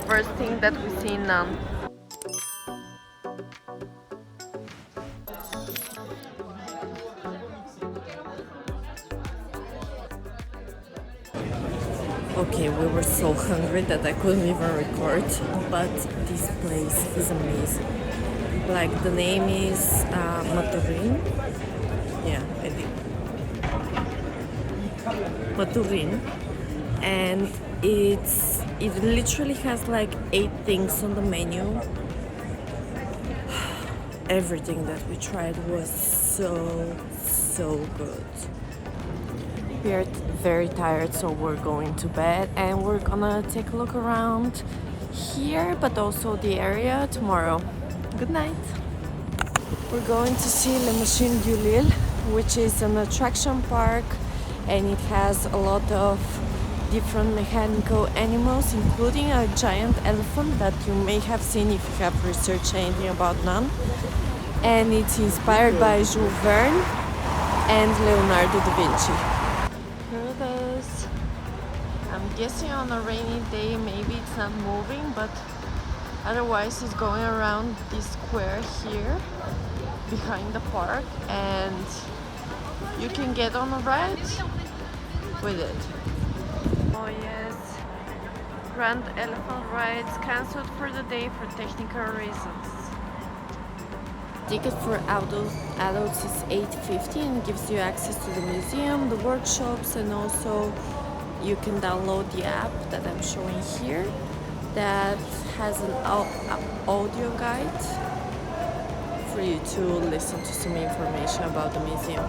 first thing that we see in Nan. Okay, we were so hungry that I couldn't even record, but this place is amazing. Like, the name is Maturin. Yeah, I did. Maturin. And it literally has like 8 things on the menu. Everything that we tried was so good. We are very tired, so we're going to bed and we're gonna take a look around here, but also the area tomorrow. Good night. We're going to see Les Machines du Lille, which is an attraction park, and it has a lot of different mechanical animals, including a giant elephant that you may have seen if you have researched anything about Nantes. And it's inspired by Jules Verne and Leonardo da Vinci. Here it is. I'm guessing on a rainy day maybe it's not moving, but otherwise it's going around this square here behind the park, and you can get on a ride with it. Oh yes, Grand Elephant rides cancelled for the day for technical reasons. Ticket for adults is $8.50 and gives you access to the museum, the workshops, and also you can download the app that I'm showing here that has an audio guide for you to listen to some information about the museum.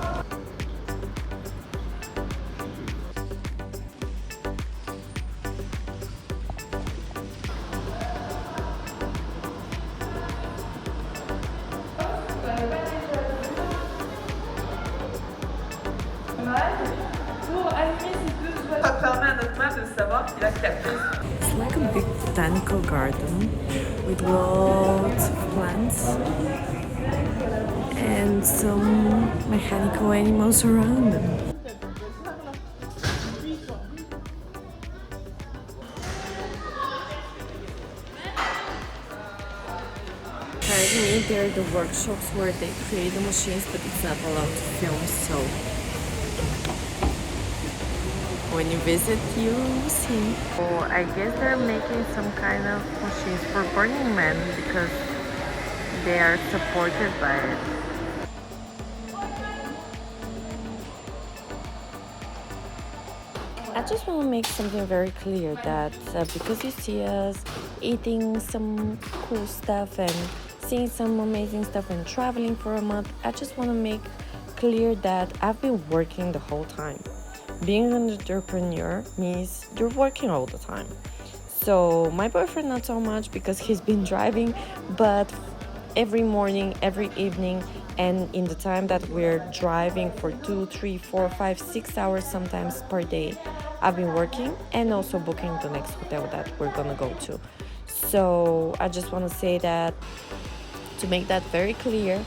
It's like a big botanical garden with lots of plants and some mechanical animals around them. Apparently there are the workshops where they create the machines, but it's not allowed to film, so when you visit, you see. Oh, I guess they're making some kind of machines for Burning Man because they are supported by it. I just want to make something very clear that because you see us eating some cool stuff and seeing some amazing stuff and traveling for a month, I just want to make clear that I've been working the whole time. Being an entrepreneur means you're working all the time. So my boyfriend not so much because he's been driving, but every morning, every evening, and in the time that we're driving for 2, 3, 4, 5, 6 hours sometimes per day, I've been working and also booking the next hotel that we're gonna go to. So I just want to say that, to make that very clear,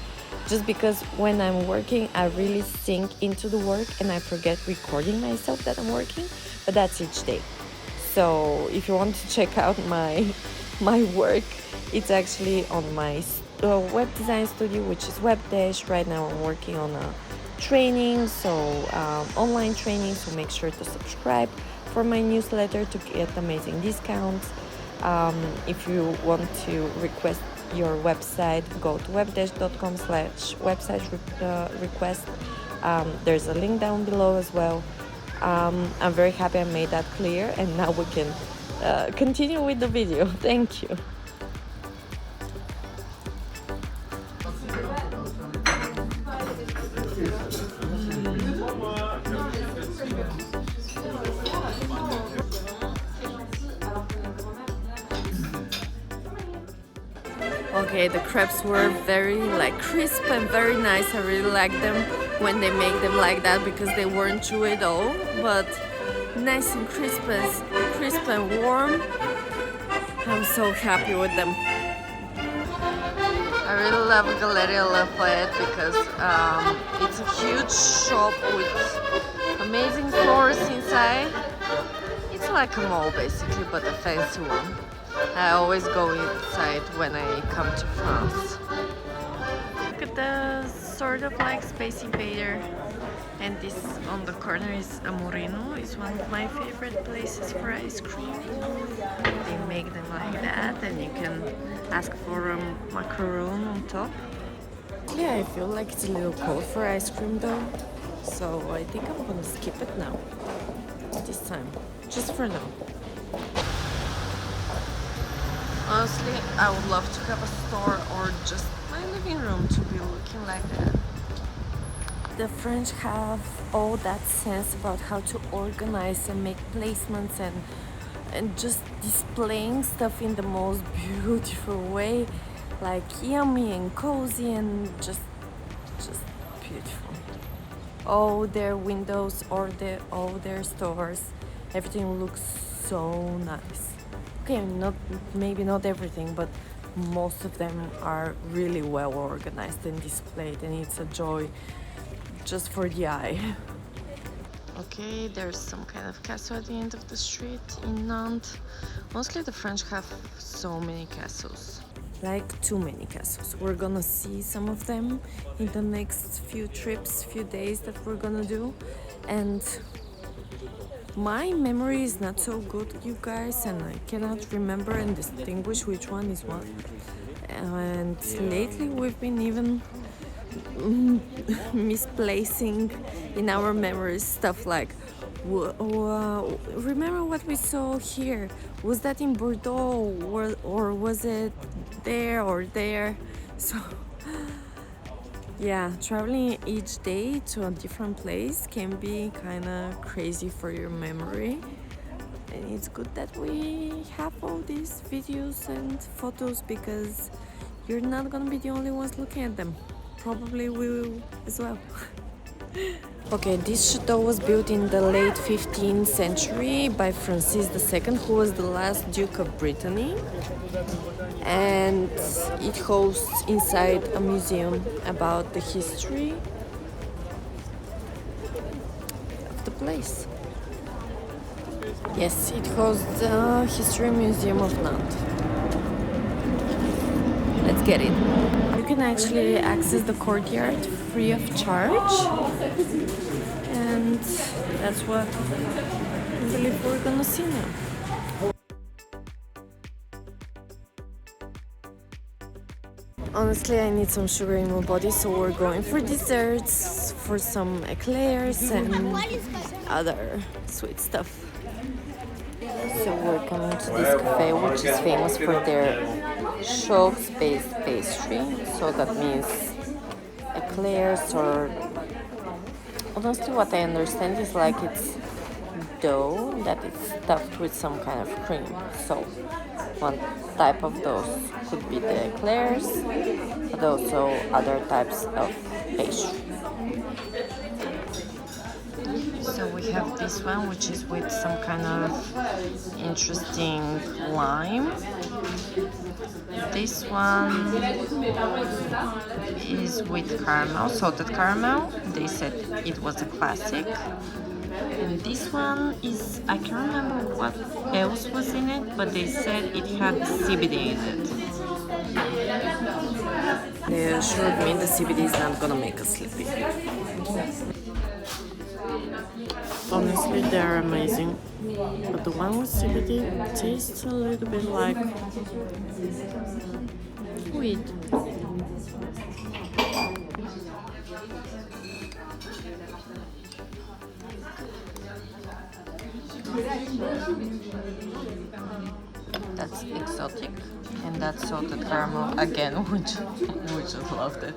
just because when I'm working, I really sink into the work and I forget recording myself that I'm working, but that's each day. So if you want to check out my work, it's actually on my web design studio, which is Webdash. Right now I'm working on a training, so online training, so make sure to subscribe for my newsletter to get amazing discounts. If you want to request your website, go to webdash.com/website request. There's a link down below as well. I'm very happy I made that clear, and now we can continue with the video. Thank you. Okay, the crepes were very crisp and very nice. I really like them when they make them like that because they weren't chewy at all, but nice and crisp and warm. I'm so happy with them. I really love Galeria Lafayette because it's a huge shop with amazing floors inside. It's like a mall basically, but a fancy one. I always go inside when I come to France. Look at the sort of like Space Invader. And this on the corner is Amorino. It's one of my favorite places for ice cream. They make them like that, and you can ask for a macaron on top. Yeah, I feel like it's a little cold for ice cream though, so I think I'm gonna skip it now. This time, just for now. Honestly, I would love to have a store or just my living room to be looking like that. The French have all that sense about how to organize and make placements and just displaying stuff in the most beautiful way, like yummy and cozy and just beautiful. All their windows or all their stores, everything looks so nice. Okay, maybe not everything, but most of them are really well organized and displayed, and it's a joy just for the eye. Okay, there's some kind of castle at the end of the street in Nantes. Mostly the French have so many castles. Like too many castles. We're gonna see some of them in the next few days that we're gonna do. And my memory is not so good, you guys, and I cannot remember and distinguish which one is what. And lately we've been even misplacing in our memories stuff like remember what we saw here, was that in Bordeaux or was it there or there? So yeah, traveling each day to a different place can be kind of crazy for your memory, and it's good that we have all these videos and photos because you're not gonna be the only ones looking at them. Probably we will as well. Okay, this chateau was built in the late 15th century by Francis II, who was the last Duke of Brittany. And it hosts inside a museum about the history of the place. Yes, it hosts the History Museum of Nantes. Let's get it. You can actually access the courtyard free of charge, and that's what I believe we're gonna see now. Honestly, I need some sugar in my body, so we're going for desserts, for some eclairs and other sweet stuff. So we're coming to this cafe, which is famous for their choux-based pastry. So that means eclairs, or honestly what I understand is like it's dough that is stuffed with some kind of cream. So one type of those could be the eclairs, but also other types of pastry. So we have this one, which is with some kind of interesting lime. This one is with caramel, salted caramel. They said it was a classic. And this one is, I can't remember what else was in it, but they said it had CBD in it. They assured me the CBD is not gonna make us sleepy. Honestly, they're amazing, but the one with CBD tastes a little bit like weed. That's exotic, and that's salted caramel again, which I loved it.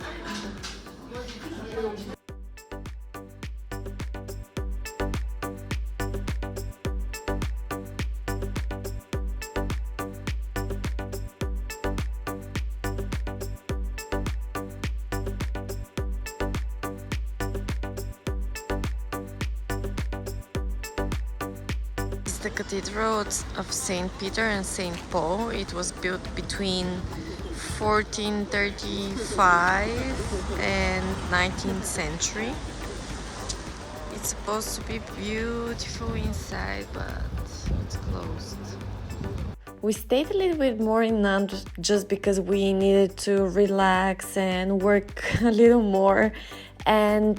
The Cathedral of St. Peter and St. Paul. It was built between 1435 and 19th century. It's supposed to be beautiful inside, but it's closed. We stayed a little bit more in Nantes just because we needed to relax and work a little more. And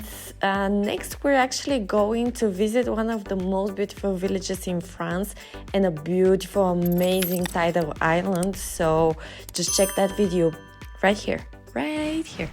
next, we're actually going to visit one of the most beautiful villages in France and a beautiful, amazing tidal island. So just check that video right here, right here.